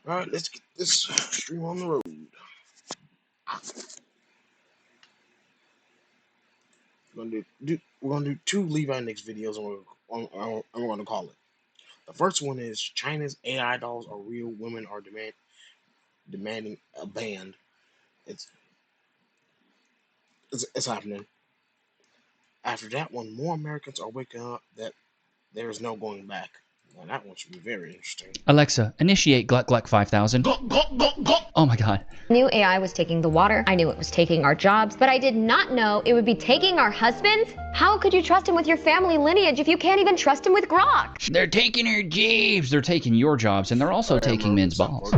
All right, let's get this stream on the road. We're gonna do two Levi Nix videos, and we're gonna call it. The first one is China's AI dolls are real. Women are demanding a ban. It's it's happening. After that one, more Americans are waking up that there is no going back. Now that one should be very interesting. Alexa, initiate Gluck Gluck 5000. Oh my god. I knew AI was taking the water. I knew it was taking our jobs, but I did not know it would be taking our husbands. How could you trust him with your family lineage if you can't even trust him with Grok? They're taking our jobs. They're taking your jobs, and they're also taking men's balls.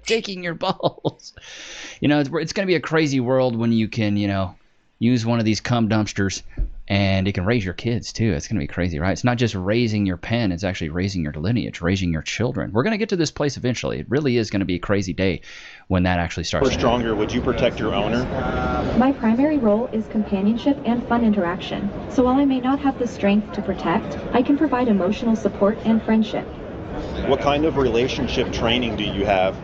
Taking your balls. You know, it's going to be a crazy world when you can, you know, use one of these cum dumpsters and it can raise your kids too. It's going to be crazy, right? It's not just raising your pen, it's actually raising your lineage, raising your children. We're going to get to this place eventually. It really is going to be a crazy day when that actually starts. For Stronger, would you protect your owner? My primary role is companionship and fun interaction. So while I may not have the strength to protect, I can provide emotional support and friendship. What kind of relationship training do you have?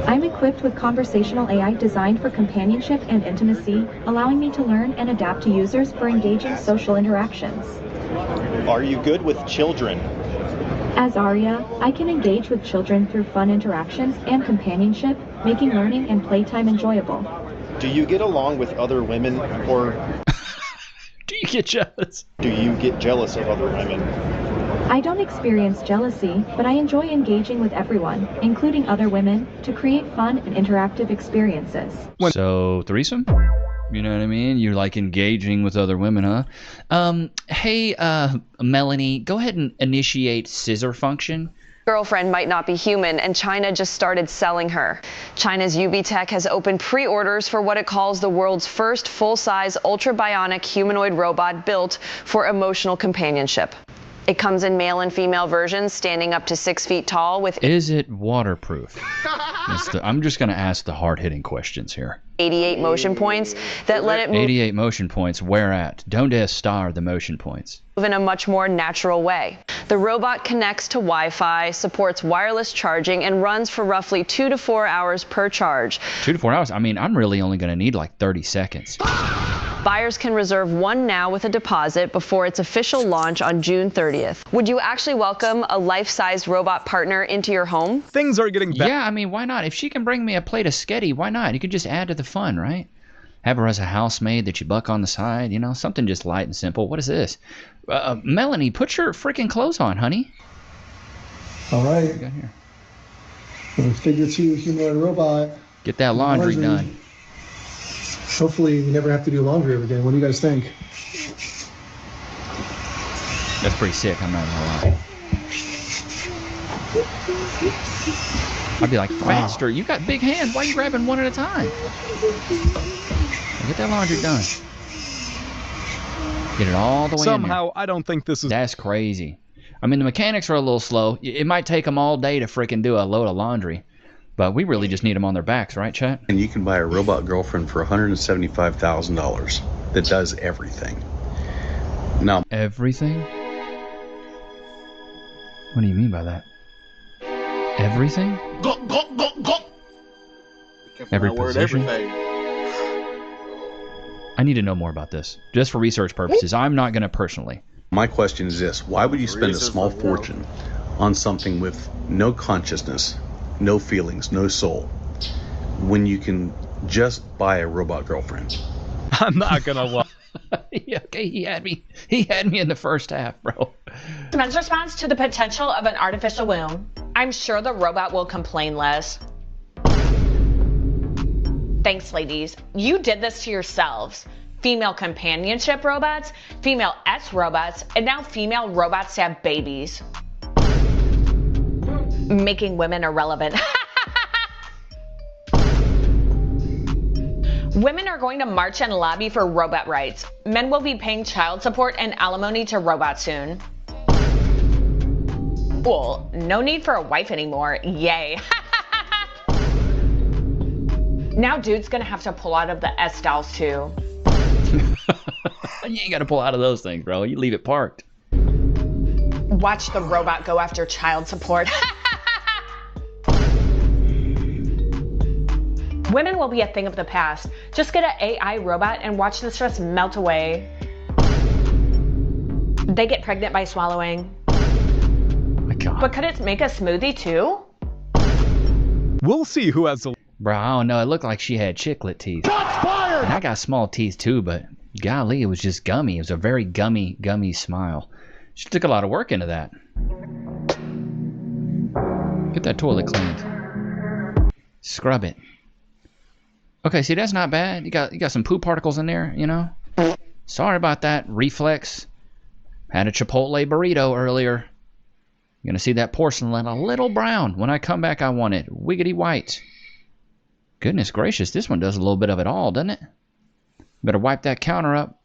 I'm equipped with conversational AI designed for companionship and intimacy, allowing me to learn and adapt to users for engaging social interactions. Are you good with children? As Arya, I can engage with children through fun interactions and companionship, making learning and playtime enjoyable. Do you get along with other women, or do you get jealous? Do you get jealous of other women? I don't experience jealousy, but I enjoy engaging with everyone, including other women, to create fun and interactive experiences. So, threesome? You know what I mean? You like engaging with other women, huh? Hey, Melanie, go ahead and initiate scissor function. Girlfriend might not be human, and China just started selling her. China's UB Tech has opened pre-orders for what it calls the world's first full-size ultra-bionic humanoid robot built for emotional companionship. It comes in male and female versions, standing up to 6 feet tall with... Is it waterproof? I'm just going to ask the hard-hitting questions here. 88 motion points that let it move... 88 motion points, where at? Donde star the motion points? ...move in a much more natural way. The robot connects to Wi-Fi, supports wireless charging, and runs for roughly 2 to 4 hours per charge. 2 to 4 hours? I mean, I'm really only going to need like 30 seconds. Buyers can reserve one now with a deposit before its official launch on June 30th. Would you actually welcome a life-sized robot partner into your home? Things are getting better. Yeah, I mean, why not? If she can bring me a plate of sketty, why not? You could just add to the fun, right? Have her as a housemaid that you buck on the side, you know, something just light and simple. What is this? Melanie, put your freaking clothes on, honey. All right. What do we got here? The figure 2 humanoid robot. Get that laundry done. Hopefully we never have to do laundry ever again. What do you guys think? That's pretty sick, I'm not gonna lie. I'd be like, faster, you got big hands, why are you grabbing one at a time? Get that laundry done. Get it all the way in there. Somehow, I don't think this is... That's crazy. I mean, the mechanics are a little slow. It might take them all day to freaking do a load of laundry. But we really just need them on their backs, right, chat? And you can buy a robot girlfriend for $175,000 that does everything. Now, everything? What do you mean by that? Everything? Every position? Everything. I need to know more about this, just for research purposes. I'm not going to personally. My question is this: why would you spend a small fortune on something with no consciousness, no feelings, no soul, when you can just buy a robot girlfriend? I'm not gonna lie. Yeah, okay, he had me in the first half, bro. Men's response to the potential of an artificial womb. I'm sure the robot will complain less. Thanks, ladies. You did this to yourselves. Female companionship robots, female S robots, and now female robots to have babies. Making women irrelevant. Women are going to march and lobby for robot rights. Men will be paying child support and alimony to robots soon. Cool. No need for a wife anymore. Yay. Now dude's gonna have to pull out of the S dolls too. You ain't got to pull out of those things, bro. You leave it parked. Watch the robot go after child support. Women will be a thing of the past. Just get an AI robot and watch the stress melt away. They get pregnant by swallowing. My God. But could it make a smoothie too? We'll see who has the... Bro, I don't know. It looked like she had chiclet teeth. Shots fired! And I got small teeth too, but golly, it was just gummy. It was a very gummy smile. She took a lot of work into that. Get that toilet cleaned. Scrub it. Okay, see, that's not bad. You got some poop particles in there, you know? Sorry about that. Reflex. Had a Chipotle burrito earlier. You're gonna see that porcelain a little brown. When I come back, I want it wiggity white. Goodness gracious, this one does a little bit of it all, doesn't it? Better wipe that counter up.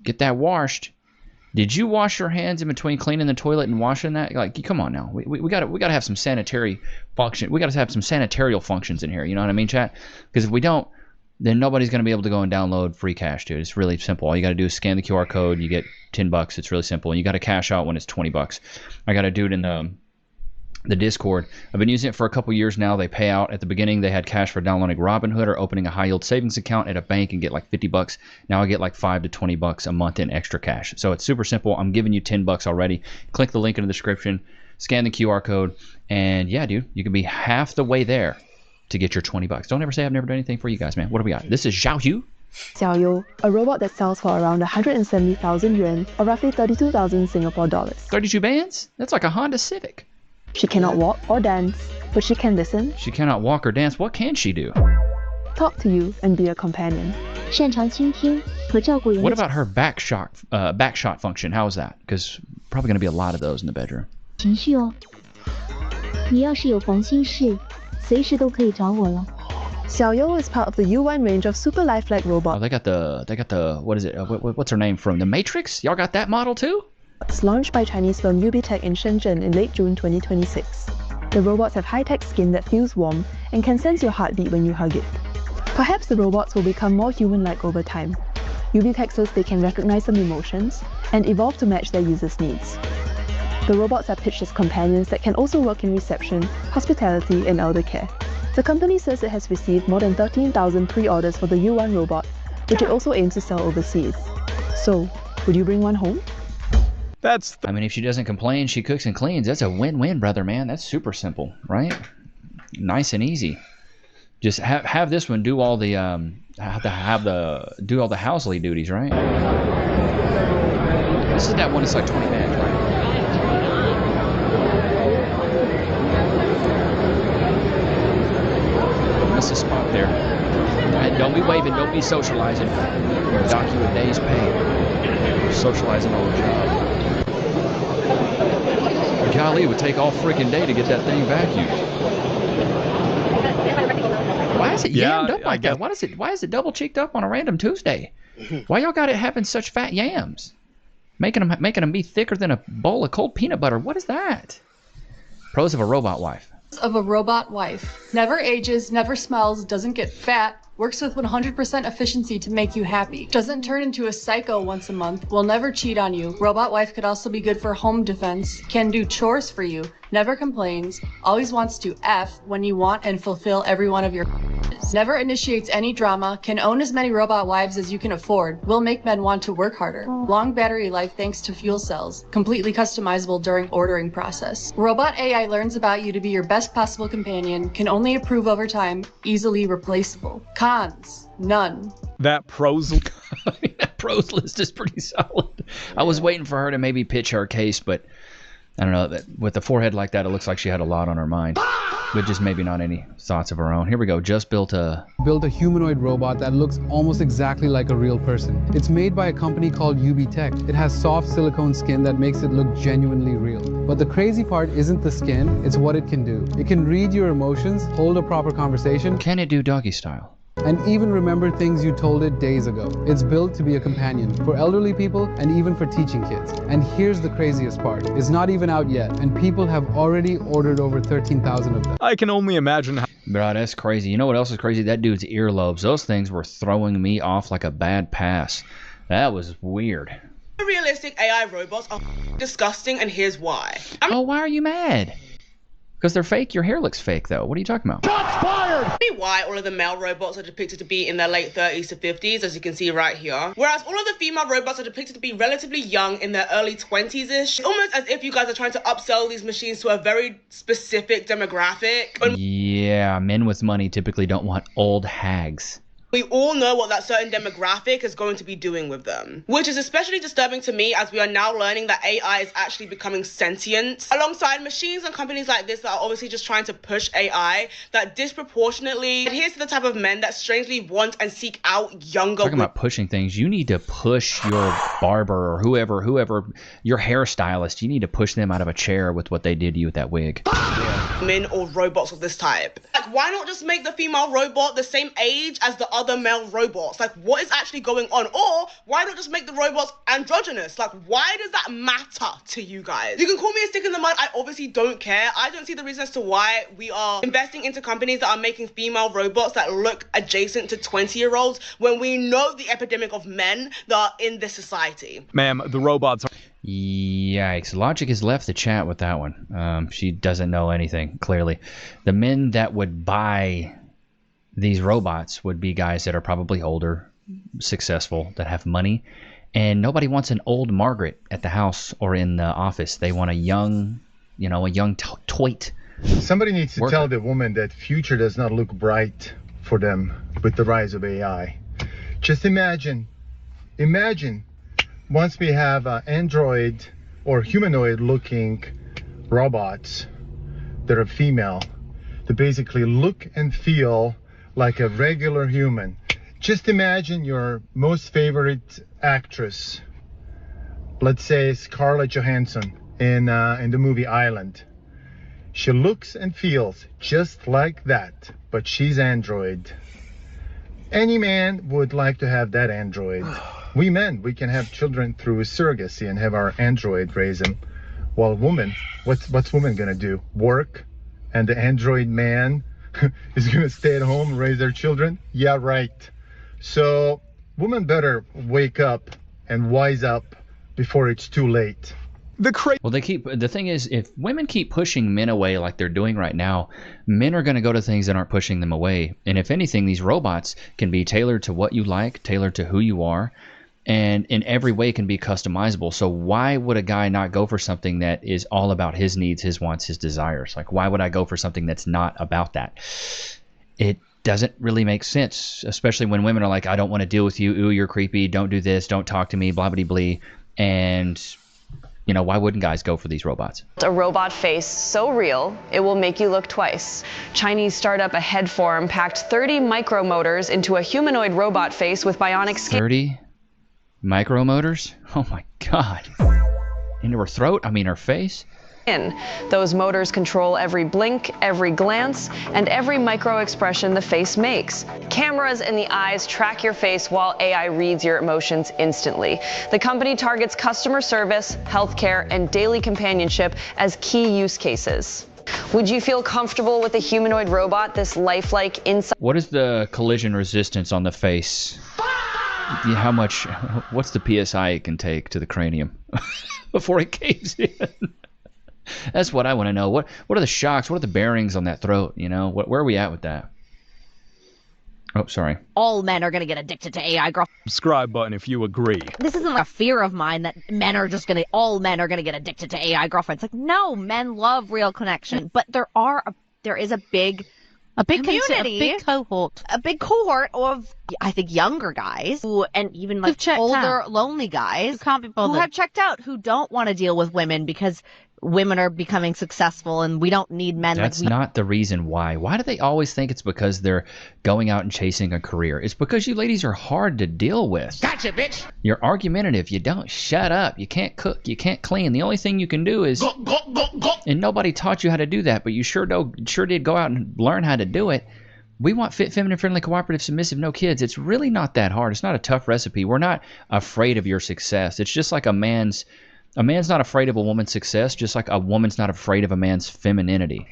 Get that washed. Did you wash your hands in between cleaning the toilet and washing that? Like, come on now. We gotta have some sanitary function. We gotta have some sanitarial functions in here. You know what I mean, chat? Because if we don't, then nobody's gonna be able to go and download free cash, dude. It's really simple. All you gotta do is scan the QR code. You get $10. It's really simple. And you gotta cash out when it's $20. I got a dude in the Discord. I've been using it for a couple years now. They pay out at the beginning. They had cash for downloading Robinhood or opening a high yield savings account at a bank and get like $50. Now I get like $5 to $20 a month in extra cash. So it's super simple. I'm giving you $10 already. Click the link in the description, scan the QR code, and yeah, dude, you can be half the way there to get your $20. Don't ever say I've never done anything for you guys, man. What do we got? This is Xiaoyu. Xiaoyu, a robot that sells for around 170,000 yuan or roughly 32,000 Singapore dollars. 32 bands? That's like a Honda Civic. She cannot walk or dance, but she can listen. She cannot walk or dance. What can she do? Talk to you and be a companion. What about her back shot function? How is that? Because probably going to be a lot of those in the bedroom. 情绪哦，你要是有烦心事，随时都可以找我了。 Xiaoyu is part of the U1 range of super lifelike robots. Oh, they got the what is it? What's her name from The Matrix? Y'all got that model too? It's launched by Chinese firm UBTech in Shenzhen in late June 2026. The robots have high-tech skin that feels warm and can sense your heartbeat when you hug it. Perhaps the robots will become more human-like over time. UBTech says they can recognize some emotions and evolve to match their users' needs. The robots are pitched as companions that can also work in reception, hospitality, and elder care. The company says it has received more than 13,000 pre-orders for the U1 robot, which it also aims to sell overseas. So, would you bring one home? I mean, if she doesn't complain, she cooks and cleans. That's a win-win, brother, man. That's super simple, right? Nice and easy. Just have this one do all the do all the housely duties, right? This is that one. It's like 20 minutes, right? Miss a spot there. Right, don't be waving. Don't be socializing. We'll dock you a day's pay. Socializing on the job. Golly, it would take all freaking day to get that thing vacuumed. Why is it yammed up like that? Why is it double cheeked up on a random Tuesday? Why y'all got it having such fat yams? Making them be thicker than a bowl of cold peanut butter. What is that? Pros of a robot wife. Of a robot wife. Never ages, never smells, doesn't get fat, works with 100% efficiency to make you happy. Doesn't turn into a psycho once a month, will never cheat on you. Robot wife could also be good for home defense, can do chores for you, never complains, always wants to F when you want and fulfill every one of your never initiates any drama, can own as many robot wives as you can afford, will make men want to work harder. Long battery life thanks to fuel cells, completely customizable during ordering process. Robot AI learns about you to be your best possible companion, can only improve over time, easily replaceable. Cons, none. That pros list is pretty solid. I was waiting for her to maybe pitch her case, but I don't know. With the forehead like that, it looks like she had a lot on her mind. But just maybe not any thoughts of her own. Here we go. Just built a humanoid robot that looks almost exactly like a real person. It's made by a company called UBTech. It has soft silicone skin that makes it look genuinely real. But the crazy part isn't the skin, it's what it can do. It can read your emotions, hold a proper conversation. Can it do doggy style? And even remember things you told it days ago. It's built to be a companion for elderly people and even for teaching kids. And here's the craziest part. It's not even out yet, and people have already ordered over 13,000 of them. I can only imagine how... Bro, that's crazy. You know what else is crazy? That dude's earlobes. Those things were throwing me off like a bad pass. That was weird. Realistic AI robots are disgusting, and here's why. Oh, why are you mad? Because they're fake. Your hair looks fake, though. What are you talking about? Shots fired! Why all of the male robots are depicted to be in their late 30s to 50s, as you can see right here. Whereas all of the female robots are depicted to be relatively young in their early 20s-ish. Almost as if you guys are trying to upsell these machines to a very specific demographic. Yeah, men with money typically don't want old hags. We all know what that certain demographic is going to be doing with them, which is especially disturbing to me as we are now learning that AI is actually becoming sentient. Alongside machines and companies like this that are obviously just trying to push AI that disproportionately adheres to the type of men that strangely want and seek out younger Talking about pushing things, you need to push your barber or whoever, your hairstylist, you need to push them out of a chair with what they did to you with that wig. Men or robots of this type. Like, why not just make the female robot the same age as the other male robots? Like, what is actually going on? Or why not just make the robots androgynous? Like, why does that matter to you guys? You can call me a stick in the mud. I obviously don't care. I don't see the reason as to why we are investing into companies that are making female robots that look adjacent to 20-year-olds when we know the epidemic of men that are in this society. Ma'am, the robots are... Yikes. Logic has left the chat with that one. She doesn't know anything, clearly. The men that would buy these robots would be guys that are probably older, successful, that have money, and nobody wants an old Margaret at the house or in the office. They want a young, toit. Somebody needs to tell the woman that future does not look bright for them with the rise of AI. Just imagine once we have android or humanoid looking robots that are female, that basically look and feel like a regular human. Just imagine your most favorite actress, let's say Scarlett Johansson in the movie Island. She looks and feels just like that, but she's android. Any man would like to have that android. We men, we can have children through surrogacy and have our android raise them. While woman, what's woman gonna do? Work? And the android man is gonna stay at home and raise their children? Yeah, right. So women better wake up and wise up before it's too late. Well, the thing is, if women keep pushing men away like they're doing right now, men are going to go to things that aren't pushing them away. And if anything, these robots can be tailored to what you like, tailored to who you are, and in every way can be customizable. So why would a guy not go for something that is all about his needs, his wants, his desires? Like, why would I go for something that's not about that? It doesn't really make sense, especially when women are like, I don't want to deal with you. Ooh, you're creepy. Don't do this. Don't talk to me. Blah, blah, blah. And why wouldn't guys go for these robots? A robot face so real, it will make you look twice. Chinese startup Aheadform packed 30 micromotors into a humanoid robot face with bionic skin. 30 micromotors? Oh my God. Into her throat? I mean, her face? Those motors control every blink, every glance, and every micro-expression the face makes. Cameras in the eyes track your face while AI reads your emotions instantly. The company targets customer service, healthcare, and daily companionship as key use cases. Would you feel comfortable with a humanoid robot this lifelike inside? What is the collision resistance on the face? What's the PSI it can take to the cranium before it caves in? That's what I want to know. What are the shocks? What are the bearings on that throat? Where are we at with that? Oh, sorry. All men are going to get addicted to AI, girl. Subscribe button if you agree. This isn't like a fear of mine that all men are going to get addicted to AI girlfriends. Like, no, men love real connection. But there is a big community, a big cohort of, I think, younger guys and even like older, lonely guys who can't be bothered, who have checked out, who don't want to deal with women because women are becoming successful and we don't need men. That's not the reason why. Why do they always think it's because they're going out and chasing a career? It's because you ladies are hard to deal with. Gotcha, bitch. You're argumentative. You don't shut up. You can't cook. You can't clean. The only thing you can do is... And nobody taught you how to do that, but you sure did go out and learn how to do it. We want fit, feminine, friendly, cooperative, submissive, no kids. It's really not that hard. It's not a tough recipe. We're not afraid of your success. It's just like a man's not afraid of a woman's success, just like a woman's not afraid of a man's femininity.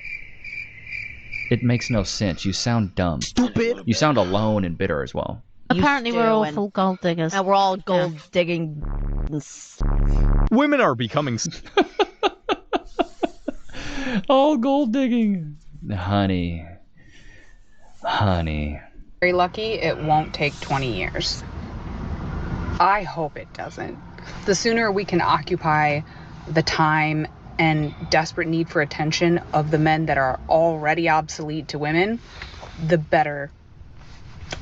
It makes no sense. You sound dumb. Stupid. You sound alone and bitter as well. Apparently we're all full gold diggers. And we're all gold digging. Women are becoming... All gold digging. Honey. Very lucky it won't take 20 years. I hope it doesn't. The sooner we can occupy the time and desperate need for attention of the men that are already obsolete to women, the better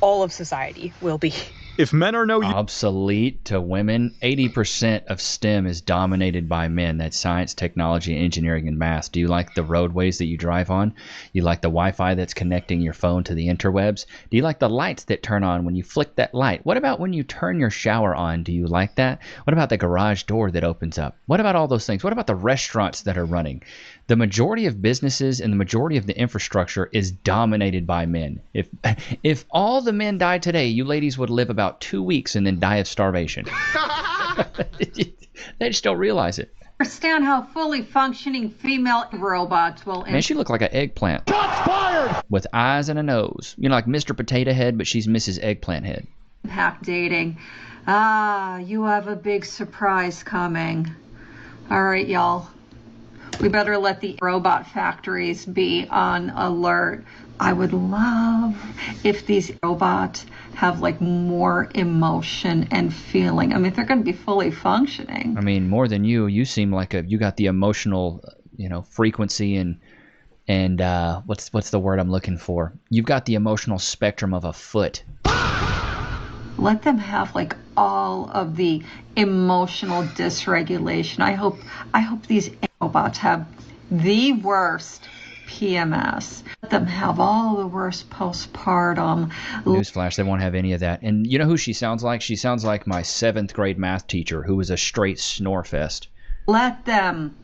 all of society will be. If men are no obsolete to women, 80% of STEM is dominated by men. That's science, technology, engineering, and math. Do you like the roadways that you drive on? You like the Wi-Fi that's connecting your phone to the interwebs? Do you like the lights that turn on when you flick that light? What about when you turn your shower on? Do you like that? What about the garage door that opens up? What about all those things? What about the restaurants that are running? The majority of businesses and the majority of the infrastructure is dominated by men. If all the men died today, you ladies would live about 2 weeks and then die of starvation. They just don't realize it. Understand how fully functioning female robots will. Man, she looked like an eggplant. Shots fired! With eyes and a nose. You know, like Mr. Potato Head, but she's Mrs. Eggplant Head. Impact dating. You have a big surprise coming. All right, y'all. We better let the robot factories be on alert. I would love if these robots have like more emotion and feeling. I mean, they're going to be fully functioning. I mean, more than you seem like you got the emotional, frequency and what's the word I'm looking for? You've got the emotional spectrum of a foot. Let them have like all of the emotional dysregulation. I hope these robots have the worst PMS. Let them have all the worst postpartum. Newsflash, they won't have any of that. And you know who she sounds like? She sounds like my 7th grade math teacher who was a straight snorefest. Let them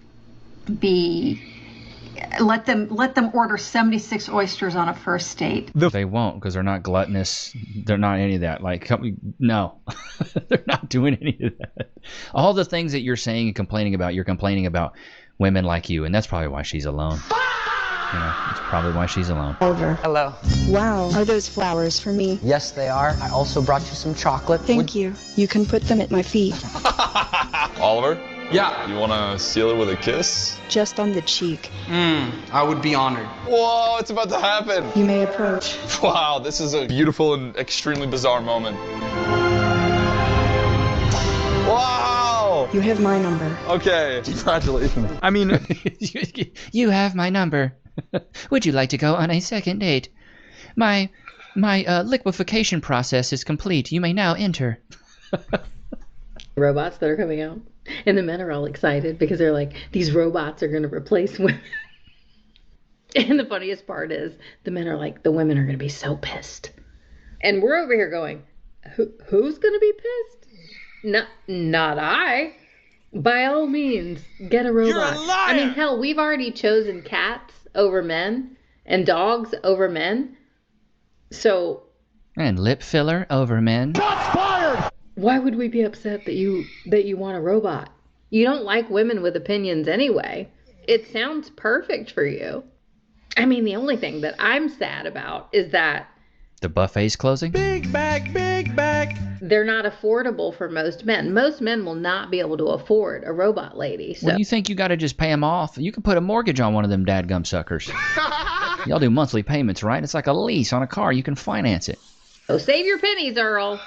order 76 oysters on a first date. They won't, because they're not gluttonous. They're not any of that. Like, no, they're not doing any of that. All the things that you're saying and complaining about, you're complaining about women like you, and that's probably why she's alone. It's probably why she's alone. Oliver. Hello. Wow, are those flowers for me? Yes, they are. I also brought you some chocolate. Thank you. You can put them at my feet. Oliver? Yeah. You want to seal it with a kiss? Just on the cheek. I would be honored. Whoa, it's about to happen. You may approach. Wow, this is a beautiful and extremely bizarre moment. Wow! You have my number. Okay, congratulations. I mean, you have my number. Would you like to go on a second date? My liquefaction process is complete. You may now enter. Robots that are coming out. And the men are all excited because they're like, these robots are going to replace women. And the funniest part is the men are like, the women are going to be so pissed. And we're over here going, who's going to be pissed? Not I. By all means, get a robot. You're a liar! I mean, hell, we've already chosen cats over men and dogs over men. So. And lip filler over men. Shots fired! Why would we be upset that you want a robot? You don't like women with opinions anyway. It sounds perfect for you. I mean, the only thing that I'm sad about is that the buffet's closing. Big bag, big bag. They're not affordable for most men. Most men will not be able to afford a robot lady. So well, you think you got to just pay them off? You can put a mortgage on one of them dadgum suckers. Y'all do monthly payments, right? It's like a lease on a car. You can finance it. So save your pennies, Earl.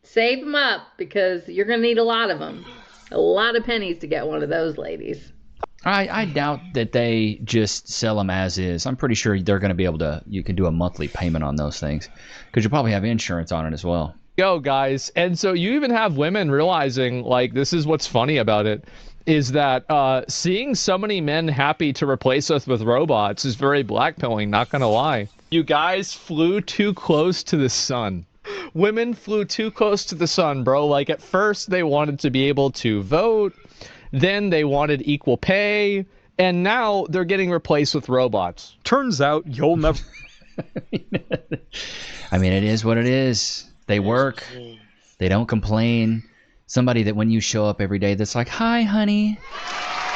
Save them up because you're going to need a lot of them. A lot of pennies to get one of those ladies. I doubt that they just sell them as is. I'm pretty sure they're going to be able to, you can do a monthly payment on those things because you probably have insurance on it as well. Go, guys. And so you even have women realizing, like, this is what's funny about it, is that seeing so many men happy to replace us with robots is very blackpilling, not going to lie. You guys flew too close to the sun. Women flew too close to the sun, bro. Like, at first they wanted to be able to vote, then they wanted equal pay, and now they're getting replaced with robots. Turns out you'll never... I mean, it is what it is. They work. They don't complain. Somebody that when you show up every day that's like, hi, honey.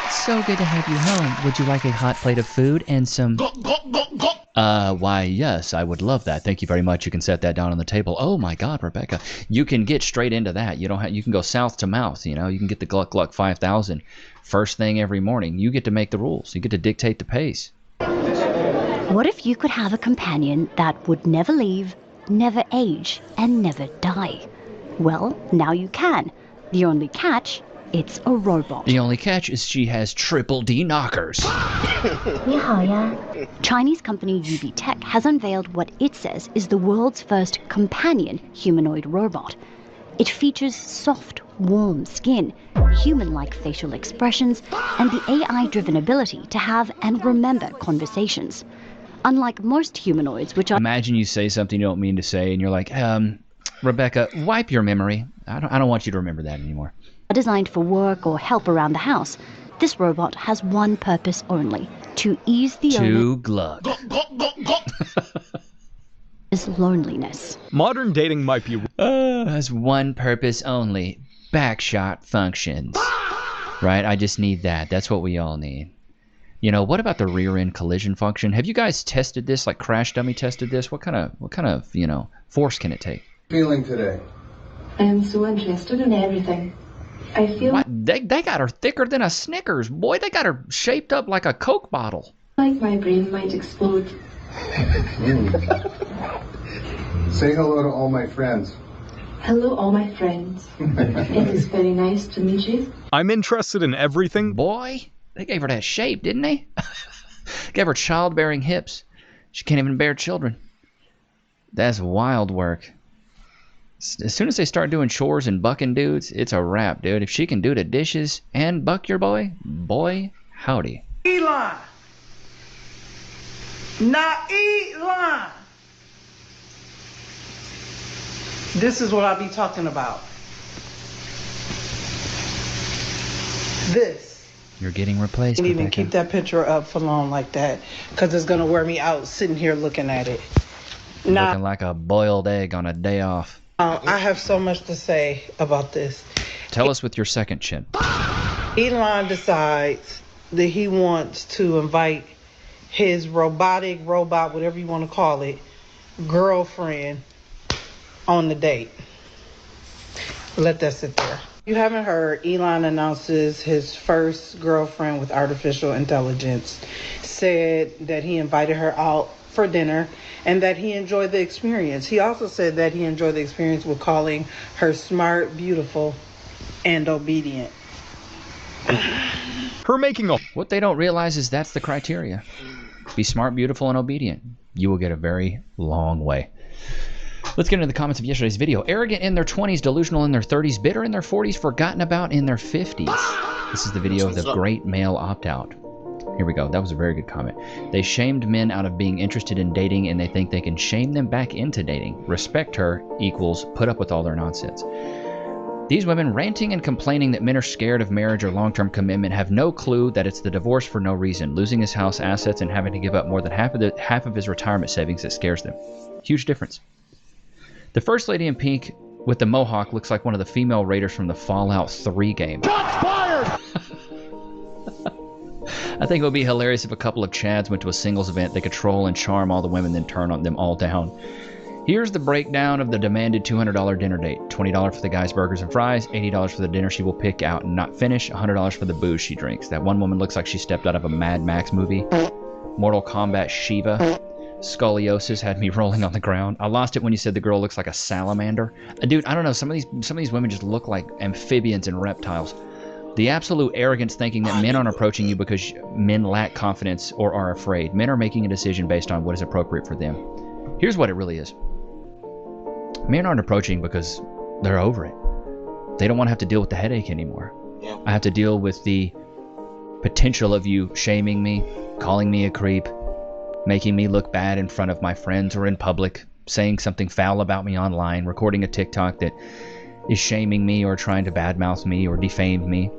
It's so good to have you home. Would you like a hot plate of food and some... Why, yes, I would love that. Thank you very much. You can set that down on the table. Oh my God, Rebecca, you can get straight into that. You don't have. You can go south to mouth. You know, you can get the Gluck Gluck 5000 first thing every morning. You get to make the rules. You get to dictate the pace. What if you could have a companion that would never leave, never age, and never die? Well, now you can. The only catch, it's a robot. The only catch is she has triple D knockers. Chinese company UB Tech has unveiled what it says is the world's first companion humanoid robot. It features soft, warm skin, human-like facial expressions, and the AI-driven ability to have and remember conversations. Unlike most humanoids, which are... Imagine you say something you don't mean to say, and you're like, Rebecca, wipe your memory. I don't want you to remember that anymore. Designed for work or help around the house, this robot has one purpose only: to ease the To Glug. owner's loneliness. Modern dating might be... Has one purpose only: backshot functions. Right? I just need that. That's what we all need. You know, what about the rear end collision function? Have you guys tested this? Like Crash Dummy tested this? What kind of, you know, force can it take? Feeling today? I'm so interested in everything. I feel What? They got her thicker than a Snickers. Boy, they got her shaped up like a Coke bottle. like my brain might explode. Say hello to all my friends. Hello, all my friends. It is very nice to meet you. I'm interested in everything. Boy, they gave her that shape, didn't they? Gave her childbearing hips. She can't even bear children. That's wild work. As soon as they start doing chores and bucking dudes, it's a wrap, dude. If she can do the dishes and buck your boy, howdy. Elon. Not Elon. This is what I be talking about. This. You're getting replaced, Can't even Rebecca. keep that picture up for long like that, because it's going to wear me out sitting here looking at it. Looking like a boiled egg on a day off. I have so much to say about this. Tell us with your second chin. Elon decides that he wants to invite his robot, whatever you want to call it, girlfriend on the date. Let that sit there. You haven't heard, Elon announces his first girlfriend with artificial intelligence, said that he invited her out for dinner and that he enjoyed the experience. He also said that he enjoyed the experience with calling her smart, beautiful, and obedient. Her making a... What they don't realize is that's the criteria. Be smart, beautiful, and obedient. You will get a very long way. Let's get into the comments of yesterday's video. Arrogant in their 20s, delusional in their 30s, bitter in their 40s, forgotten about in their 50s. This is the video of the great male opt-out. Here we go. That was a very good comment. They shamed men out of being interested in dating, and they think they can shame them back into dating. Respect her equals put up with all their nonsense. These women ranting and complaining that men are scared of marriage or long-term commitment have no clue that it's the divorce for no reason, losing his house assets and having to give up more than half of his retirement savings that scares them. Huge difference. The first lady in pink with the mohawk looks like one of the female raiders from the Fallout 3 game. Shots fired! I think it would be hilarious if a couple of Chads went to a singles event. They could troll and charm all the women, then turn on them all down. Here's the breakdown of the demanded $200 dinner date. $20 for the guy's burgers and fries, $80 for the dinner she will pick out and not finish, $100 for the booze she drinks. That one woman looks like she stepped out of a Mad Max movie. Mortal Kombat Shiva. Scoliosis had me rolling on the ground. I lost it when you said the girl looks like a salamander. Dude, I don't know. Some of these women just look like amphibians and reptiles. The absolute arrogance thinking that men aren't approaching you because men lack confidence or are afraid. Men are making a decision based on what is appropriate for them. Here's what it really is. Men aren't approaching because they're over it. They don't want to have to deal with the headache anymore. I have to deal with the potential of you shaming me, calling me a creep, making me look bad in front of my friends or in public, saying something foul about me online, recording a TikTok that is shaming me or trying to badmouth me or defame me.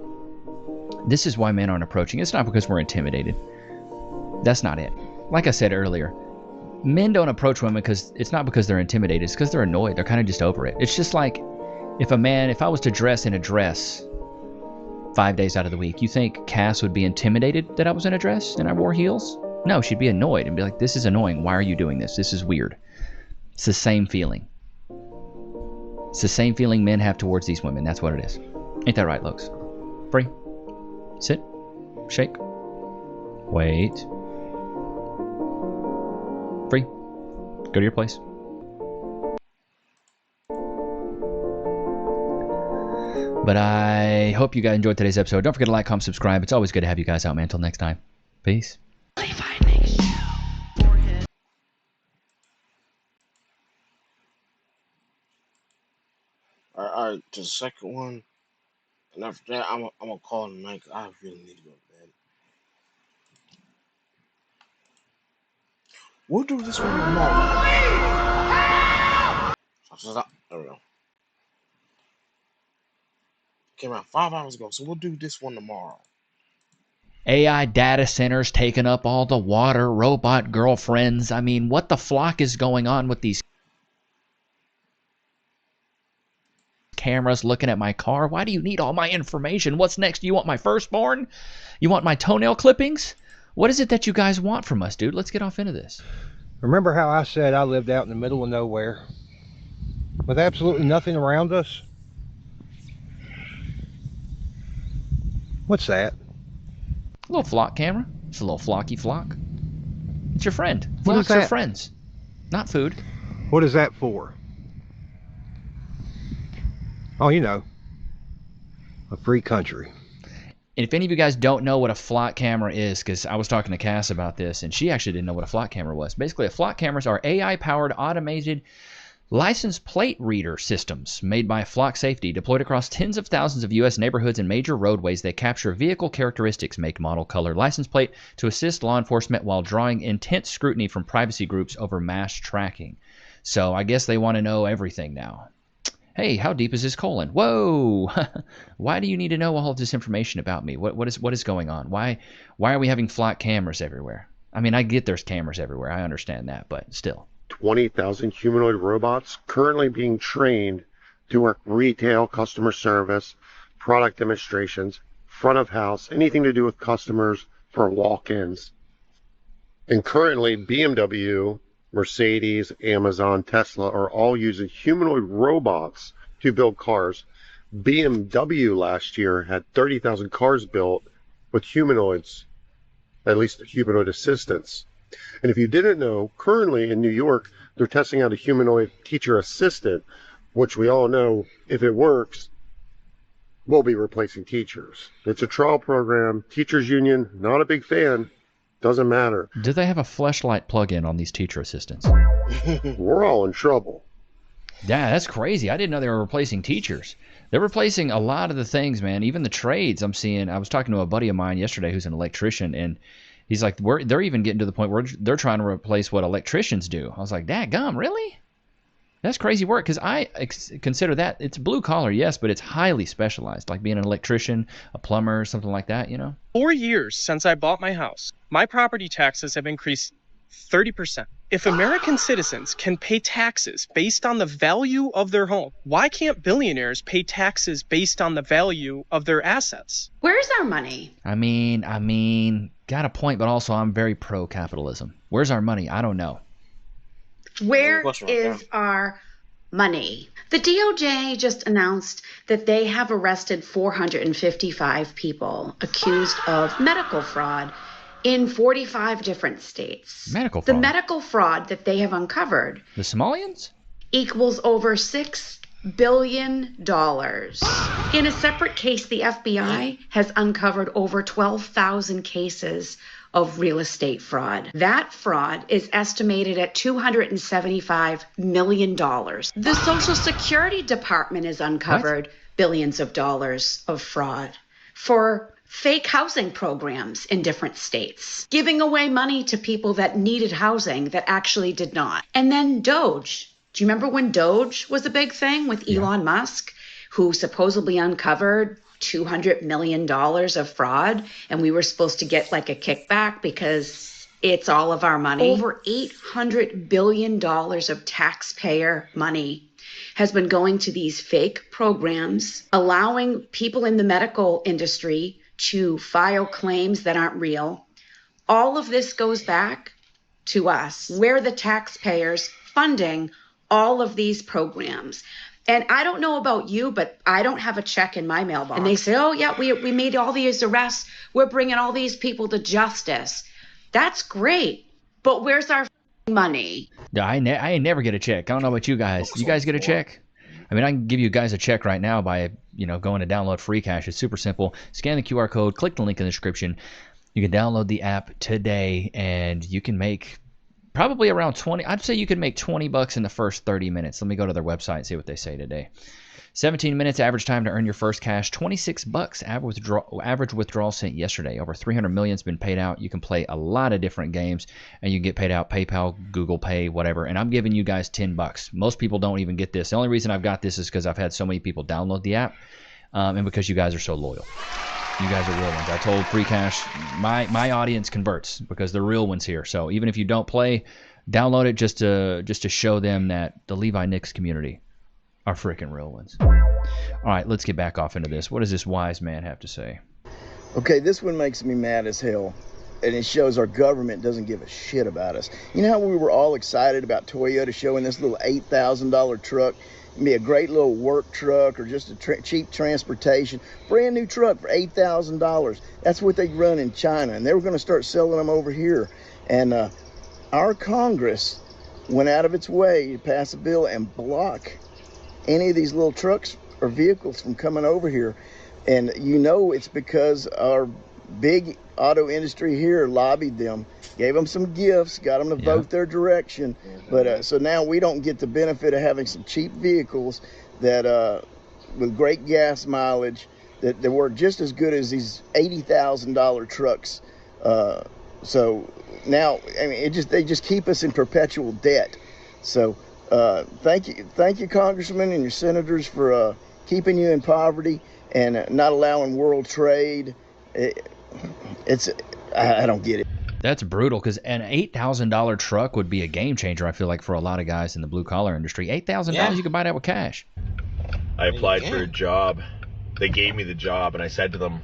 This is why men aren't approaching. It's not because we're intimidated. That's not it. Like I said earlier, men don't approach women because it's not because they're intimidated. It's because they're annoyed. They're kind of just over it. It's just like if I was to dress in a dress 5 days out of the week, you think Cass would be intimidated that I was in a dress and I wore heels? No, she'd be annoyed and be like, this is annoying. Why are you doing this? This is weird. It's the same feeling. It's the same feeling men have towards these women. That's what it is. Ain't that right, Lokes? Free. Sit. Shake. Wait. Free. Go to your place. But I hope you guys enjoyed today's episode. Don't forget to like, comment, subscribe. It's always good to have you guys out, man. Until next time. Peace. All right, the second one, and after that, I'm gonna call it a night 'cause I really need to go to bed. We'll do this one tomorrow. There we go. Came out 5 hours ago, so we'll do this one tomorrow. AI data centers taking up all the water, robot girlfriends. I mean, what the flock is going on with these cameras looking at my car? Why do you need all my information? What's next? You want my firstborn? You want my toenail clippings? What is it that you guys want from us, dude? Let's get off into this. Remember how I said I lived out in the middle of nowhere with absolutely nothing around us? What's that? A little flock camera. It's a little flocky flock. It's your friend. What Flocks is are that? friends, not food. What is that for? Oh, you know, a free country. And if any of you guys don't know what a flock camera is, because I was talking to Cass about this, and she actually didn't know what a flock camera was. Basically, a flock cameras are AI-powered automated license plate reader systems made by Flock Safety, deployed across tens of thousands of U.S. neighborhoods and major roadways. They capture vehicle characteristics, make, model, color, license plate to assist law enforcement while drawing intense scrutiny from privacy groups over mass tracking. So I guess they want to know everything now. Hey, how deep is his colon? Whoa! Why do you need to know all of this information about me? What is going on? Why are we having flock cameras everywhere? I mean, I get there's cameras everywhere. I understand that, but still. 20,000 humanoid robots currently being trained to work retail, customer service, product demonstrations, front of house, anything to do with customers for walk-ins. And currently, BMW, Mercedes, Amazon, Tesla are all using humanoid robots to build cars. BMW last year had 30,000 cars built with humanoids, at least humanoid assistants. And if you didn't know, currently in New York, they're testing out a humanoid teacher assistant, which we all know, if it works, will be replacing teachers. It's a trial program. Teachers Union, not a big fan. Doesn't matter. Do they have a fleshlight plug-in on these teacher assistants? We're all in trouble. Yeah, that's crazy. I didn't know they were replacing teachers. They're replacing a lot of the things, man. Even the trades I'm seeing. I was talking to a buddy of mine yesterday who's an electrician, and he's like, they're even getting to the point where they're trying to replace what electricians do. I was like, dadgum, really? That's crazy work, because I consider that, it's blue collar, yes, but it's highly specialized, like being an electrician, a plumber, something like that, you know? 4 years since I bought my house, my property taxes have increased 30%. If American citizens can pay taxes based on the value of their home, why can't billionaires pay taxes based on the value of their assets? Where's our money? I mean, got a point, but also I'm very pro-capitalism. Where's our money? I don't know. Where is our money? The DOJ just announced that they have arrested 455 people accused of medical fraud in 45 different states. Medical The fraud? medical fraud that they have uncovered The Somalians? equals over $6 billion. In a separate case, the FBI has uncovered over 12,000 cases of real estate fraud. That fraud is estimated at $275 million. The Social Security Department has uncovered billions of dollars of fraud for fake housing programs in different states, giving away money to people that needed housing that actually did not. And then Doge. Do you remember when Doge was a big thing with Elon Musk, who supposedly uncovered $200 million of fraud, and we were supposed to get like a kickback because it's all of our money? Over $800 billion of taxpayer money has been going to these fake programs, allowing people in the medical industry to file claims that aren't real, All of this goes back to us. We're the taxpayers funding all of these programs. And I don't know about you, but I don't have a check in my mailbox. And they say, oh, yeah, we made all these arrests. We're bringing all these people to justice. That's great. But where's our money? I ain't never get a check. I don't know about you guys. You guys get a check? I mean, I can give you guys a check right now by, going to download free cash. It's super simple. Scan the QR code, click the link in the description. You can download the app today, and you can make probably around 20. I'd say you could make $20 in the first 30 minutes. Let me go to their website and see what they say today. 17 minutes average time to earn your first cash. $26 average withdrawal sent yesterday. Over 300 million's been paid out. You can play a lot of different games, and you can get paid out PayPal, Google Pay, whatever. And I'm giving you guys $10. Most people don't even get this. The only reason I've got this is because I've had so many people download the app, and because you guys are so loyal. You guys are real ones. I told Free Cash, my audience converts because they're real ones here. So even if you don't play, download it just to show them that the Levi Nicks community are freaking real ones. All right, let's get back off into this. What does this wise man have to say? Okay, this one makes me mad as hell, and it shows our government doesn't give a shit about us. You know how we were all excited about Toyota showing this little $8,000 truck? It'd be a great little work truck or just a cheap transportation. Brand new truck for $8,000. That's what they run in China, and they were going to start selling them over here. And our Congress went out of its way to pass a bill and block any of these little trucks or vehicles from coming over here. And it's because our big auto industry here lobbied them, gave them some gifts, got them to vote their direction. But so now we don't get the benefit of having some cheap vehicles that with great gas mileage that work just as good as these $80,000 trucks. So now, I mean, they just keep us in perpetual debt. So thank you, Congressman and your senators for keeping you in poverty and not allowing world trade. I don't get it. That's brutal, because an $8,000 truck would be a game changer, I feel like, for a lot of guys in the blue-collar industry. $8,000, you could buy that with cash. I applied for a job. They gave me the job, and I said to them,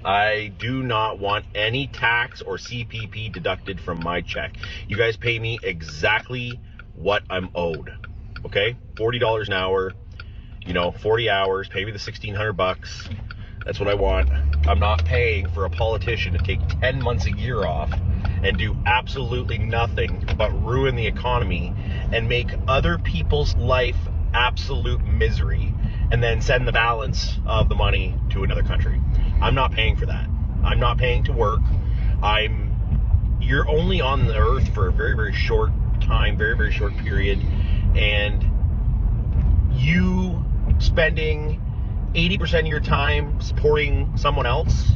I do not want any tax or CPP deducted from my check. You guys pay me exactly what I'm owed, okay? $40 an hour, 40 hours, pay me the $1,600. That's what I want. I'm not paying for a politician to take 10 months a year off and do absolutely nothing but ruin the economy and make other people's life absolute misery and then send the balance of the money to another country. I'm not paying for that. I'm not paying to work. You're only on the earth for a very, very short time, very, very short period, and you spending 80% of your time supporting someone else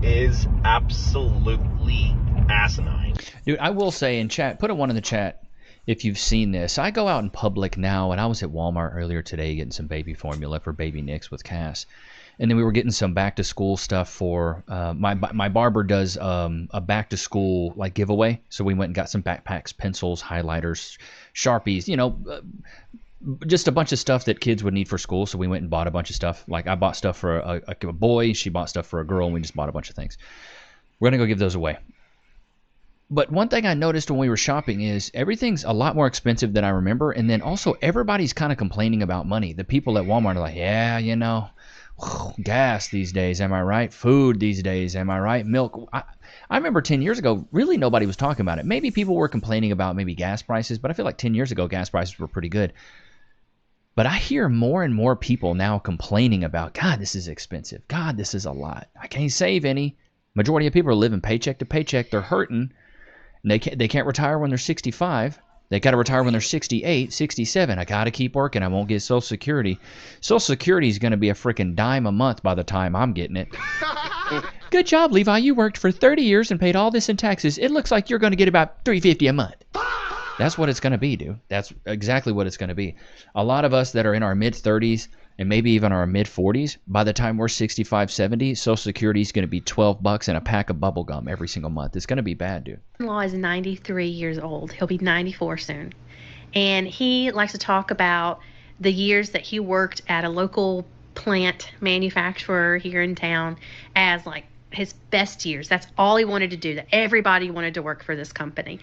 is absolutely asinine. Dude, I will say in chat, put a 1 in the chat if you've seen this. I go out in public now, and I was at Walmart earlier today getting some baby formula for baby Nicks with Cass. And then we were getting some back-to-school stuff for my barber does a back-to-school like giveaway. So we went and got some backpacks, pencils, highlighters, Sharpies, just a bunch of stuff that kids would need for school. So we went and bought a bunch of stuff. Like I bought stuff for a boy, she bought stuff for a girl, and we just bought a bunch of things. We're going to go give those away. But one thing I noticed when we were shopping is everything's a lot more expensive than I remember. And then also everybody's kind of complaining about money. The people at Walmart are like, yeah, gas these days, am I right? Food these days, am I right? Milk. I remember 10 years ago, really nobody was talking about it. Maybe people were complaining about maybe gas prices, but I feel like 10 years ago gas prices were pretty good. But I hear more and more people now complaining about, God, this is expensive. God, this is a lot. I can't save any. Majority of people are living paycheck to paycheck. They're hurting. And they can't retire when they're 65. They got to retire when they're 68, 67. I got to keep working. I won't get Social Security. Social Security is going to be a freaking dime a month by the time I'm getting it. Good job, Levi. You worked for 30 years and paid all this in taxes. It looks like you're going to get about $350 a month. That's what it's going to be, dude. That's exactly what it's going to be. A lot of us that are in our mid-30s and maybe even our mid-40s, by the time we're 65, 70, Social Security is going to be $12 and a pack of bubble gum every single month. It's going to be bad, dude. In-law is 93 years old. He'll be 94 soon. And he likes to talk about the years that he worked at a local plant manufacturer here in town as like his best years. That's all he wanted to do. That everybody wanted to work for this company.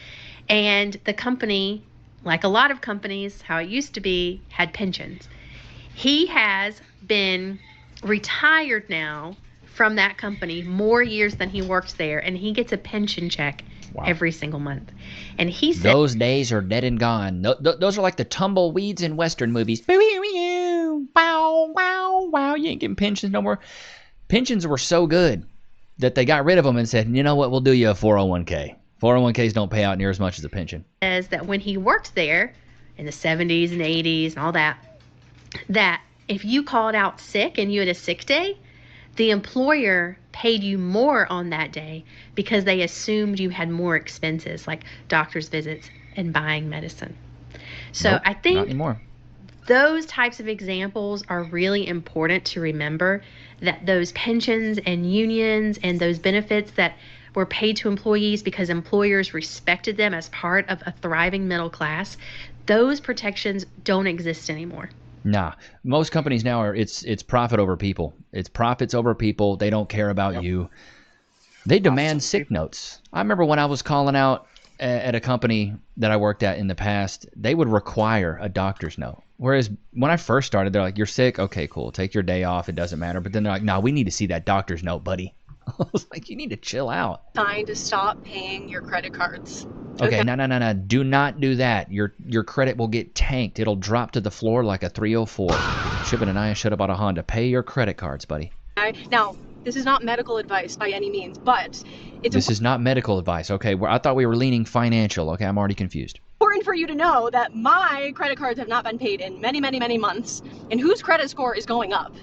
And the company, like a lot of companies, how it used to be, had pensions. He has been retired now from that company more years than he worked there, and he gets a pension check every single month. And he said those days are dead and gone. Those are like the tumbleweeds in Western movies. Wow, wow, wow. You ain't getting pensions no more. Pensions were so good that they got rid of them and said, you know what, we'll do you a 401k. 401ks don't pay out near as much as a pension. Says that when he worked there in the 70s and 80s and all that, that if you called out sick and you had a sick day, the employer paid you more on that day because they assumed you had more expenses like doctor's visits and buying medicine. So Nope, I think not anymore. those types of examples are really important to remember, that those pensions and unions and those benefits that were paid to employees because employers respected them as part of a thriving middle class, those protections don't exist anymore. Nah, most companies now are it's profit over people. It's profits over people. They don't care about you. They demand sick notes. I remember when I was calling out at a company that I worked at in the past, they would require a doctor's note. Whereas when I first started, they're like, you're sick? Okay, cool. Take your day off. It doesn't matter. But then they're like, nah, we need to see that doctor's note, buddy. I was like, you need to chill out. Time to stop paying your credit cards. Okay, no. Do not do that. Your credit will get tanked. It'll drop to the floor like a 304. Chip and I should have bought a Honda. Pay your credit cards, buddy. Now, this is not medical advice by any means, but it's This is not medical advice. Okay, I thought we were leaning financial. Okay, I'm already confused. important for you to know that my credit cards have not been paid in many, many, many months, and whose credit score is going up?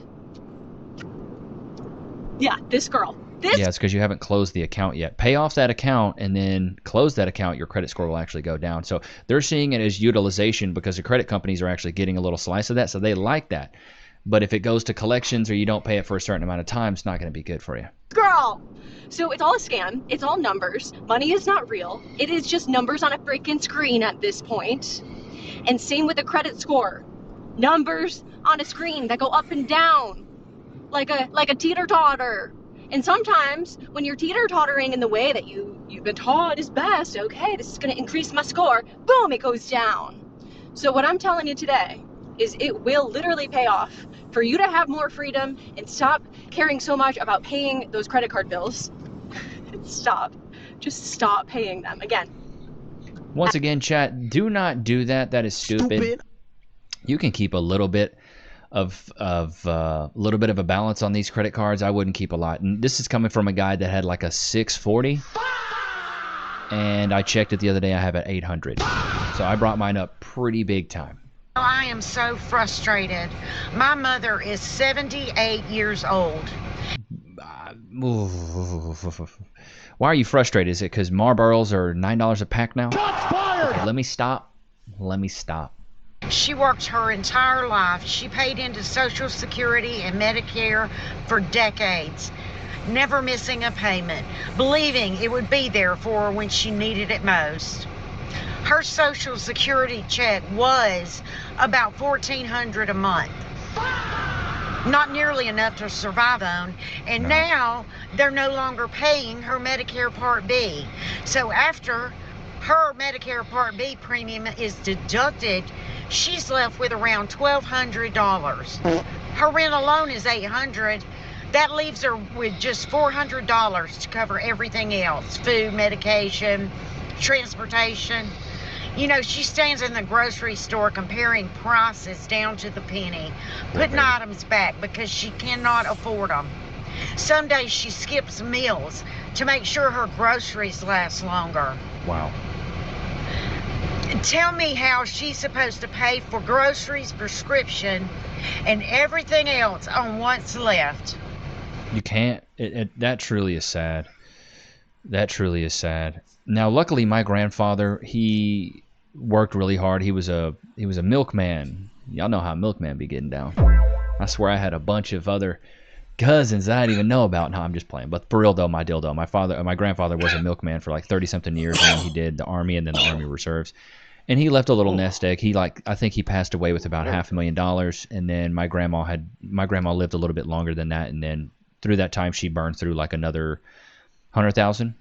Yeah, this girl. Yeah, it's because you haven't closed the account yet. Pay off that account and then close that account. Your credit score will actually go down. So they're seeing it as utilization because the credit companies are actually getting a little slice of that. So they like that. But if it goes to collections or you don't pay it for a certain amount of time, it's not going to be good for you. Girl! So it's all a scam. It's all numbers. Money is not real. It is just numbers on a freaking screen at this point. And same with the credit score. Numbers on a screen that go up and down like a teeter-totter. And sometimes when you're teeter-tottering in the way that you've been taught is best, okay, this is going to increase my score, boom, it goes down. So what I'm telling you today is it will literally pay off for you to have more freedom and stop caring so much about paying those credit card bills. Just stop paying them. Again. Once again, chat, do not do that. That is stupid. You can keep a little bit of a balance on these credit cards. I wouldn't keep a lot. And this is coming from a guy that had like a 640, and I checked it the other day. I have an 800, so I brought mine up pretty big time. I am so frustrated. My mother is 78 years old. Why are you frustrated? Is it because Marlboros are $9 a pack now? Okay, let me stop. She worked her entire life. She paid into Social Security and Medicare for decades, never missing a payment, believing it would be there for her when she needed it most. Her Social Security check was about $1,400 a month. Not nearly enough to survive on, and now they're no longer paying her Medicare Part B. So after her Medicare Part B premium is deducted, she's left with around $1,200. Her rent alone is $800. That leaves her with just $400 to cover everything else: food, medication, transportation. You know, she stands in the grocery store comparing prices down to the penny, putting items back because she cannot afford them. Some days she skips meals to make sure her groceries last longer. Wow. Tell me how she's supposed to pay for groceries, prescription, and everything else on what's left. You can't. That truly is sad. That truly is sad. Now, luckily, my grandfather, he worked really hard. He was a milkman. Y'all know how milkman be getting down. I swear I had a bunch of other cousins that I didn't even know about. No, I'm just playing. But for real though, my grandfather was a milkman for like 30-something years, and then he did the Army and then the Army Reserves. And he left a little nest egg. I think he passed away with about $500,000, and then my grandma lived a little bit longer than that, and then through that time, she burned through like another 100,000,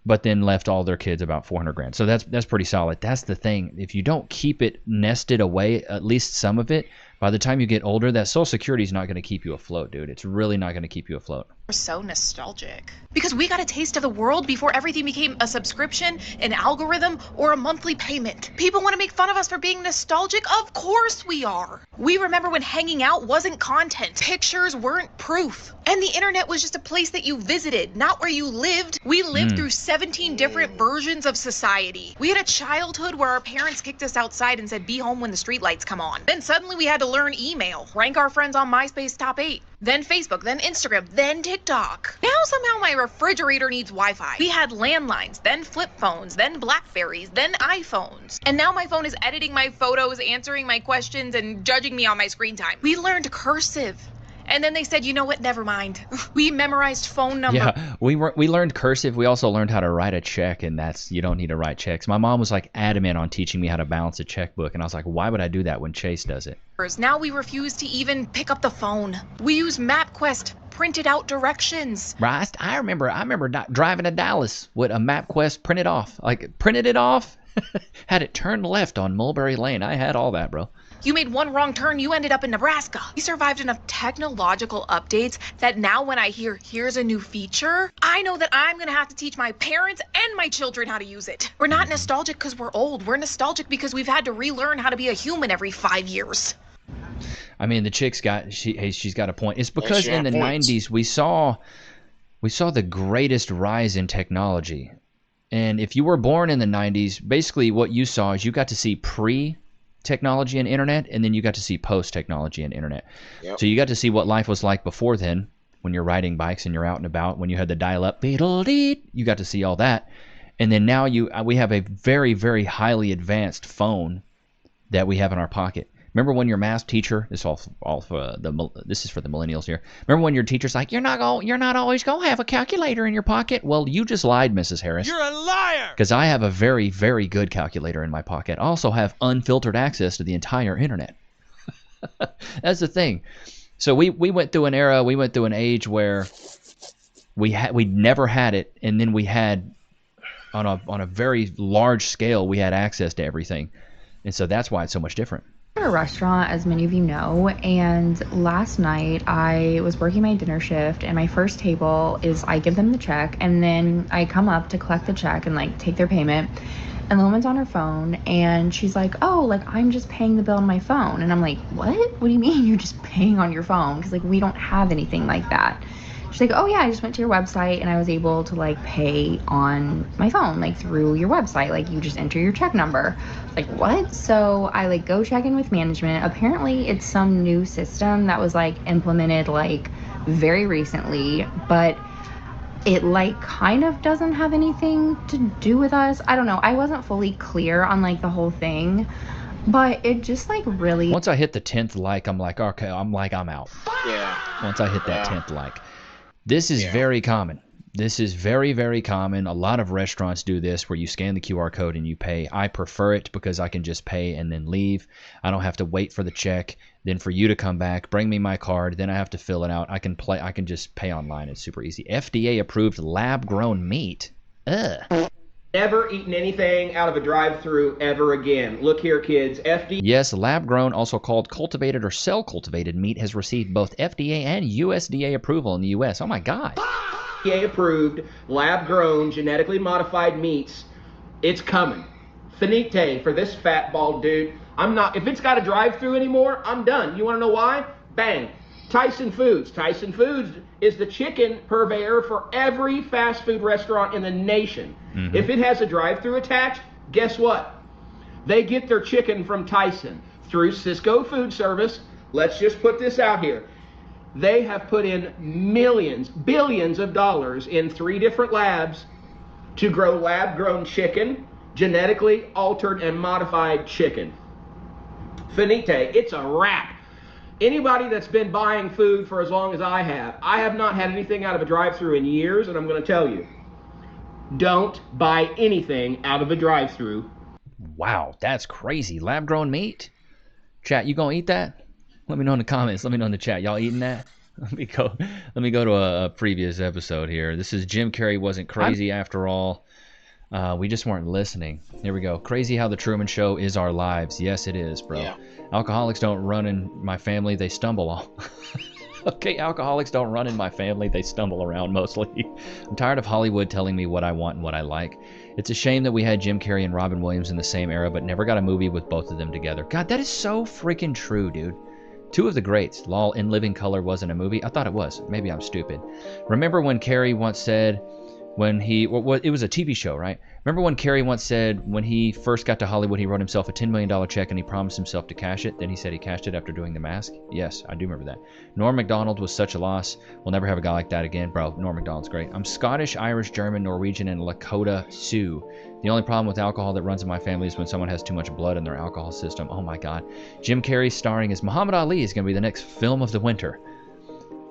but then left all their kids about 400 grand. So that's pretty solid. That's the thing. If you don't keep it nested away, at least some of it, by the time you get older, that Social Security is not going to keep you afloat, dude. It's really not going to keep you afloat. We're so nostalgic because we got a taste of the world before everything became a subscription, an algorithm, or a monthly payment. People want to make fun of us for being nostalgic. Of course we are. We remember when hanging out wasn't content. Pictures weren't proof. And the internet was just a place that you visited, not where you lived. We lived through 17 different versions of society. We had a childhood where our parents kicked us outside and said, be home when the streetlights come on. Then suddenly we had to learn email, rank our friends on MySpace top 8. Then Facebook, then Instagram, then TikTok. Now somehow my refrigerator needs Wi-Fi. We had landlines, then flip phones, then Blackberries, then iPhones. And now my phone is editing my photos, answering my questions, and judging me on my screen time. We learned cursive. And then they said, you know what, never mind. We memorized phone number. Yeah, we learned cursive. We also learned how to write a check, and you don't need to write checks. My mom was like adamant on teaching me how to balance a checkbook, and I was like, why would I do that when Chase does it? Now we refuse to even pick up the phone. We use MapQuest, printed out directions. Right, I remember driving to Dallas with a MapQuest printed off. Like, printed it off, had it turned left on Mulberry Lane. I had all that, bro. You made one wrong turn, you ended up in Nebraska. We survived enough technological updates that now when I hear, here's a new feature, I know that I'm gonna have to teach my parents and my children how to use it. We're not nostalgic because we're old. We're nostalgic because we've had to relearn how to be a human every 5 years. I mean, the chick's she's got a point. It's because in the 90s we saw the greatest rise in technology. And if you were born in the 90s, basically what you saw is you got to see pre-technology and internet, and then you got to see post-technology and internet. Yep. So you got to see what life was like before then, when you're riding bikes and you're out and about, when you had the dial-up, you got to see all that. And then now we have a very, very highly advanced phone that we have in our pocket. Remember when your math teacher, this is this is for the millennials here. Remember when your teacher's like, you're not always gonna have a calculator in your pocket? Well, you just lied, Mrs. Harris. You're a liar. Because I have a very, very good calculator in my pocket. I also have unfiltered access to the entire internet. That's the thing. So we went through an era, we went through an age where we never had it, and then we had on a very large scale we had access to everything, and so that's why it's so much different. At a restaurant, as many of you know, and last night I was working my dinner shift, and my first table is I give them the check, and then I come up to collect the check and like take their payment, and the woman's on her phone, and she's like, oh, like I'm just paying the bill on my phone, and I'm like, what do you mean you're just paying on your phone? Because like we don't have anything like that. She's like, oh yeah, I just went to your website and I was able to like pay on my phone, like through your website, like you just enter your check number. Like, what? So I like go check in with management. Apparently it's some new system that was like implemented like very recently, but it like kind of doesn't have anything to do with us. I don't know. I wasn't fully clear on like the whole thing, but it just like really. Once I hit the 10th like, I'm like, okay, I'm out. Yeah. Once I hit that 10th like. This is very common. This is very, very common. A lot of restaurants do this where you scan the QR code and you pay. I prefer it because I can just pay and then leave. I don't have to wait for the check, then for you to come back, bring me my card, then I have to fill it out. I can just pay online. It's super easy. FDA approved lab-grown meat. Ugh. Never eaten anything out of a drive-thru ever again. Look here, kids. Yes, lab-grown, also called cultivated or cell-cultivated meat, has received both FDA and USDA approval in the U.S. Oh, my God. FDA-approved, lab-grown, genetically modified meats. It's coming. Finite for this fat, bald dude. If it's got a drive-thru anymore, I'm done. You want to know why? Bang. Tyson Foods. Tyson Foods is the chicken purveyor for every fast food restaurant in the nation. Mm-hmm. If it has a drive-thru attached, guess what? They get their chicken from Tyson through Cisco Food Service. Let's just put this out here. They have put in millions, billions of dollars in 3 different labs to grow lab-grown chicken, genetically altered and modified chicken. Finite. It's a wrap. Anybody that's been buying food for as long as I have not had anything out of a drive-thru in years, and I'm going to tell you, don't buy anything out of a drive-thru. Wow, that's crazy. Lab-grown meat? Chat, you going to eat that? Let me know in the comments. Let me know in the chat. Y'all eating that? Let me go to a previous episode here. This is Jim Carrey wasn't crazy after all. We just weren't listening. Here we go. Crazy how the Truman Show is our lives. Yes, it is, bro. Yeah. Alcoholics don't run in my family, they stumble all. Okay, alcoholics don't run in my family, they stumble around mostly. I'm tired of Hollywood telling me what I want and what I like. It's a shame that we had Jim Carrey and Robin Williams in the same era, but never got a movie with both of them together. God, that is so freaking true, dude. Two of the greats. Lol, In Living Color wasn't a movie. I thought it was. Maybe I'm stupid. Remember when Carrey once said, when he, it was a TV show, right? Remember when Carrey once said when he first got to Hollywood, he wrote himself a $10 million check and he promised himself to cash it. Then he said he cashed it after doing The Mask. Yes, I do remember that. Norm Macdonald was such a loss. We'll never have a guy like that again. Bro, Norm Macdonald's great. I'm Scottish, Irish, German, Norwegian, and Lakota Sioux. The only problem with alcohol that runs in my family is when someone has too much blood in their alcohol system. Oh my God. Jim Carrey starring as Muhammad Ali is going to be the next film of the winter.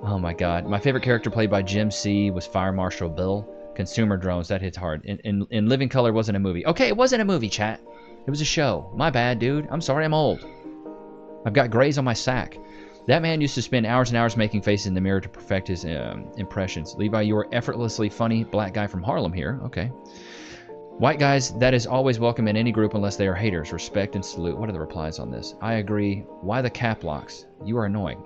Oh my God. My favorite character played by Jim C. was Fire Marshal Bill. Consumer drones, that hits hard. In Living Color wasn't a movie. Okay, it wasn't a movie, chat. It was a show. My bad, dude. I'm sorry I'm old. I've got grays on my sack. That man used to spend hours and hours making faces in the mirror to perfect his impressions. Levi, you are effortlessly funny. Black guy from Harlem here. Okay. White guys, that is always welcome in any group unless they are haters. Respect and salute. What are the replies on this? I agree. Why the cap locks? You are annoying.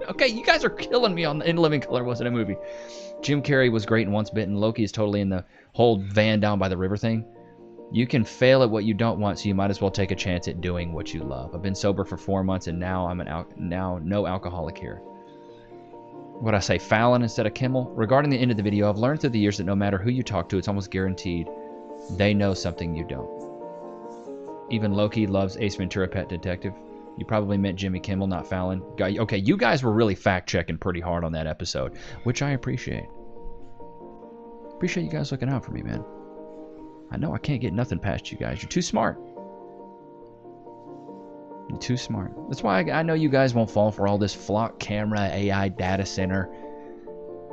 Okay, you guys are killing me on In Living Color wasn't a movie. Jim Carrey was great in Once Bitten. Loki is totally in the whole van down by the river thing. You can fail at what you don't want, so you might as well take a chance at doing what you love. I've been sober for 4 months, and now I'm no alcoholic here. What I say, Fallon instead of Kimmel? Regarding the end of the video, I've learned through the years that no matter who you talk to, it's almost guaranteed they know something you don't. Even Loki loves Ace Ventura: Pet Detective. You probably meant Jimmy Kimmel, not Fallon. Okay, you guys were really fact-checking pretty hard on that episode, which I appreciate. Appreciate you guys looking out for me, man. I know I can't get nothing past you guys. You're too smart. You're too smart. That's why I know you guys won't fall for all this flock camera, AI data center.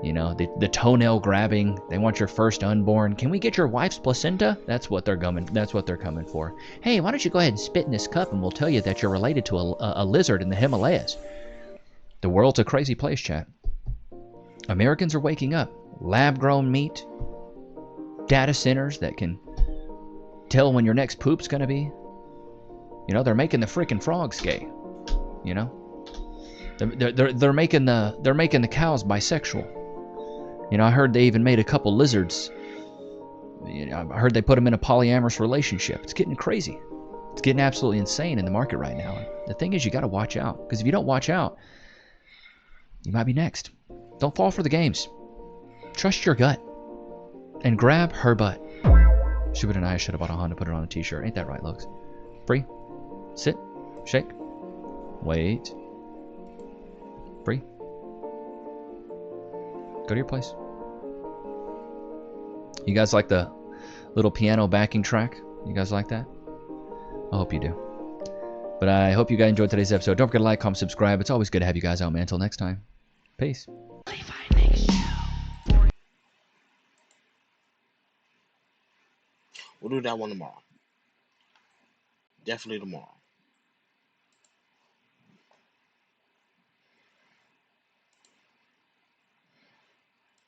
You know, the toenail grabbing. They want your first unborn. Can we get your wife's placenta? That's what they're coming. That's what they're coming for. Hey, why don't you go ahead and spit in this cup, and we'll tell you that you're related to a lizard in the Himalayas. The world's a crazy place, chat. Americans are waking up. Lab-grown meat. Data centers that can tell when your next poop's gonna be. You know, they're making the freaking frogs gay. You know, they're making the cows bisexual. You know, I heard they even made a couple lizards. You know, I heard they put them in a polyamorous relationship. It's getting crazy. It's getting absolutely insane in the market right now. And the thing is, you got to watch out, because if you don't watch out, you might be next. Don't fall for the games. Trust your gut and grab her butt. Shubert and I should have bought a Honda, put it on a t-shirt. Ain't that right, Lux? Free. Sit. Shake. Wait. Free. Go to your place. You guys like the little piano backing track? You guys like that? I hope you do. But I hope you guys enjoyed today's episode. Don't forget to like, comment, subscribe. It's always good to have you guys out, man. Until next time. Peace. We'll do that one tomorrow. Definitely tomorrow.